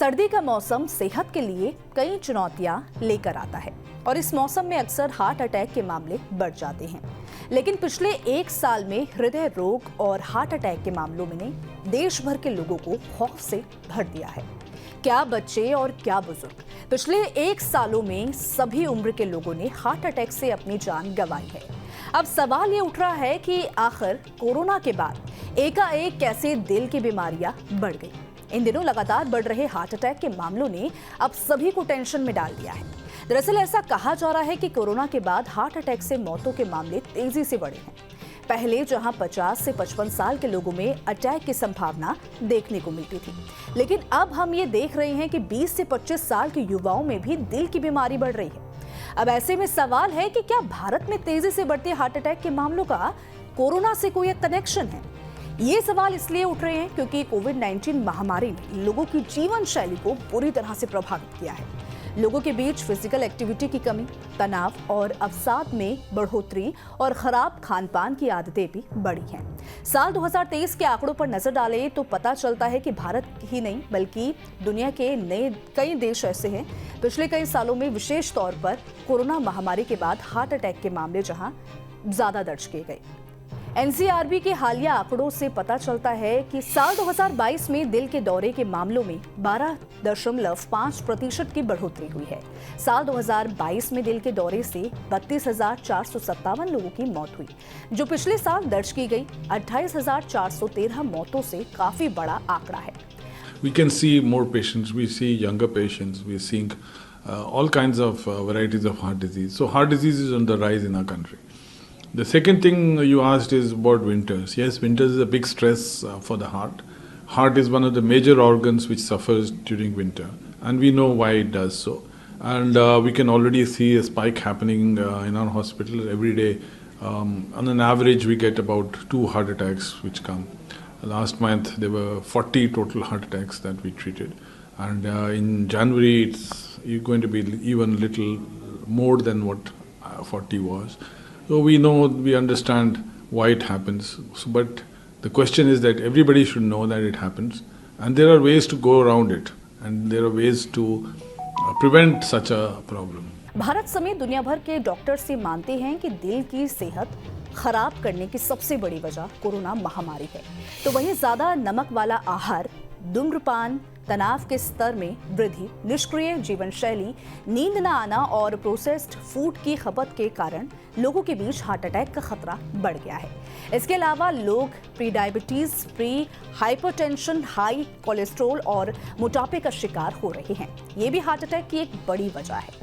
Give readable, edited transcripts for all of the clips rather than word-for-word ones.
सर्दी का मौसम सेहत के लिए कई चुनौतियां लेकर आता है और इस मौसम में अक्सर हार्ट अटैक के मामले बढ़ जाते हैं। लेकिन पिछले एक साल में हृदय रोग और हार्ट अटैक के मामलों ने देश भर के लोगों को खौफ से भर दिया है। क्या बच्चे और क्या बुजुर्ग, पिछले एक सालों में सभी उम्र के लोगों ने हार्ट अटैक से अपनी जान गंवाई है। अब सवाल ये उठ रहा है कि आखिर कोरोना के बाद एकाएक कैसे दिल की बीमारियां बढ़ गई। इन दिनों लगातार बढ़ रहे हार्ट अटैक के मामलों ने अब सभी को टेंशन में डाल दिया है। दरअसल ऐसा कहा जा रहा है कि कोरोना के बाद हार्ट अटैक से मौतों के मामले तेजी से बढ़े हैं। पहले जहां 50 से 55 साल के लोगों में अटैक की संभावना देखने को मिलती थी, लेकिन अब हम ये देख रहे हैं कि 20 से 25 साल के युवाओं में भी दिल की बीमारी बढ़ रही है। अब ऐसे में सवाल है कि क्या भारत में तेजी से बढ़ते हार्ट अटैक के मामलों का कोरोना से कोई कनेक्शन है। ये सवाल इसलिए उठ रहे हैं क्योंकि कोविड-19 महामारी ने लोगों की जीवन शैली को बुरी तरह से प्रभावित किया है। लोगों के बीच फिजिकल एक्टिविटी की कमी, तनाव और अवसाद में बढ़ोतरी और खराब खान-पान की आदतें भी बढ़ी हैं। साल 2023 के आंकड़ों पर नजर डालें तो पता चलता है कि भारत ही नहीं बल्कि दुनिया के कई देश ऐसे हैं पिछले कई सालों में विशेष तौर पर कोरोना महामारी के बाद हार्ट अटैक के मामले जहां ज्यादा दर्ज किए गए। एनसीआरबी के हालिया आंकड़ों से पता चलता है कि साल 2022 में दिल के दौरे के मामलों में 12.5% की बढ़ोतरी हुई है। साल 2022 में दिल के दौरे से 32,457 लोगों की मौत हुई, जो पिछले साल दर्ज की गई 28,413 मौतों से काफी बड़ा आंकड़ा है। We can see more patients, we see younger patients, we are seeing all kinds of varieties of heart disease. So heart disease is on the rise in our country. The second thing you asked is about winters. Yes, winters is a big stress for the heart. Heart is one of the major organs which suffers during winter, and we know why it does so. And we can already see a spike happening in our hospital every day. On an average, we get about 2 heart attacks which come. Last month, there were 40 total heart attacks that we treated. And in January, it's going to be even little more than what 40 was. So we know, we understand why it happens. But the question is that everybody should know that it happens. And there are ways to go around it. And there are ways to prevent such a problem. Bharat समेत दुनिया भर के doctors ये मानते हैं कि दिल की सेहत खराब करने की सबसे बड़ी वजह कोरोना महामारी है। तो वहीं ज्यादा नमक वाला आहार, धूम्रपान, तनाव के स्तर में वृद्धि, निष्क्रिय जीवन शैली, नींद न आना और प्रोसेस्ड फूड की खपत के कारण लोगों के बीच हार्ट अटैक का खतरा बढ़ गया है। इसके अलावा लोग pre diabetes, pre hypertension, high cholesterol और मोटापे का शिकार हो रहे हैं। ये भी हार्ट अटैक की एक बड़ी वजह है।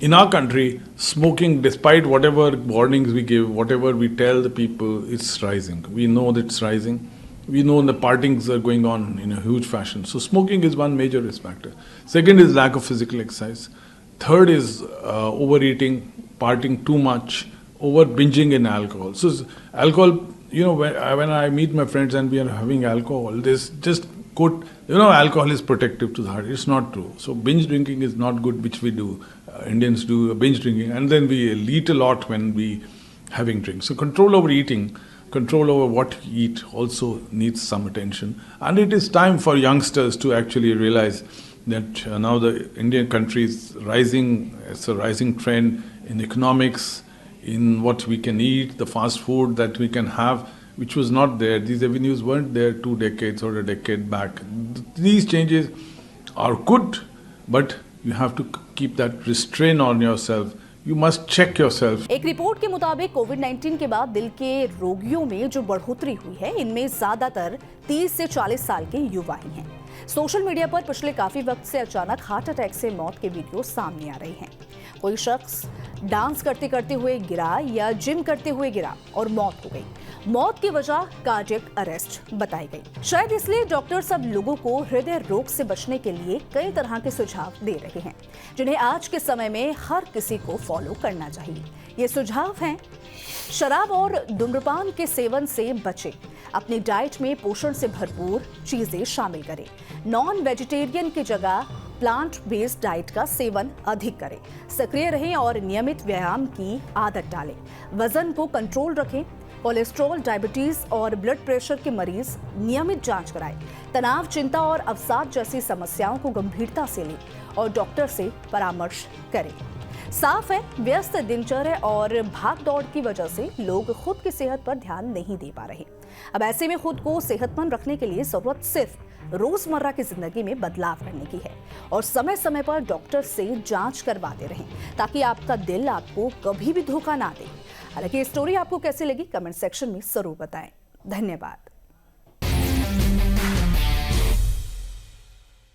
In our country, smoking, despite whatever warnings we give, whatever we tell the people, it's rising. We know that it's rising. We know the partings are going on in a huge fashion. So smoking is one major risk factor. Second is lack of physical exercise. Third is overeating, partying too much, over binging in alcohol. So alcohol, when I meet my friends and we are having alcohol, this just quote, alcohol is protective to the heart. It's not true. So binge drinking is not good, which we do. Indians do binge drinking, and then we eat a lot when we having drinks. So control over eating, control over what you eat also needs some attention. And it is time for youngsters to actually realize that now the Indian country is rising. It's a rising trend in economics, in what we can eat, the fast food that we can have, which was not there. These avenues weren't there 2 decades or a decade back. These changes are good, but you have to keep that restraint on yourself. You must check yourself. एक report के मुताबिक कोविड-19 के बाद दिल के रोगियों में जो बढ़ोतरी हुई है, इनमें ज्यादातर 30 से 40 साल के युवा ही हैं। सोशल मीडिया पर पिछले काफी वक्त से अचानक हार्ट अटैक से मौत के वीडियो सामने आ रहे हैं। कोई शख्स डांस करते करते हुए गिरा या जिम करते हुए गिरा और मौत हो गई। मौत की वजह कार्डियक अरेस्ट बताई गई। शायद इसलिए डॉक्टर्स अब लोगों को हृदय रोग से बचने के लिए कई तरह के सुझाव दे रहे हैं, जिन्हें आज के समय में हर किसी को फॉलो करना चाहिए। ये सुझाव हैं: शराब और धूम्रपान के सेवन से बचें, अपनी डाइट में पोषण से भरपूर चीजें शामिल करें, नॉन वेजिटेरियन की जगह प्लांट बेस्ड डाइट का सेवन अधिक करें, सक्रिय रहें और नियमित व्यायाम की आदत डालें, वजन को कंट्रोल रखें, कोलेस्ट्रॉल, डायबिटीज और ब्लड प्रेशर के मरीज नियमित जांच कराएं। तनाव, चिंता और अवसाद जैसी समस्याओं को गंभीरता से लें और डॉक्टर से परामर्श करें। साफ है, व्यस्त दिनचर्या और भाग दौड़ की वजह से लोग खुद की सेहत पर ध्यान नहीं दे पा रहे। अब ऐसे में खुद को सेहतमंद रखने के लिए जरूरत सिर्फ रोजमर्रा की जिंदगी में बदलाव करने की है और समय समय पर डॉक्टर से जांच करवाते रहें ताकि आपका दिल आपको कभी भी धोखा ना दे। हालांकि ये स्टोरी आपको कैसी लगी, कमेंट सेक्शन में जरूर बताएं। धन्यवाद।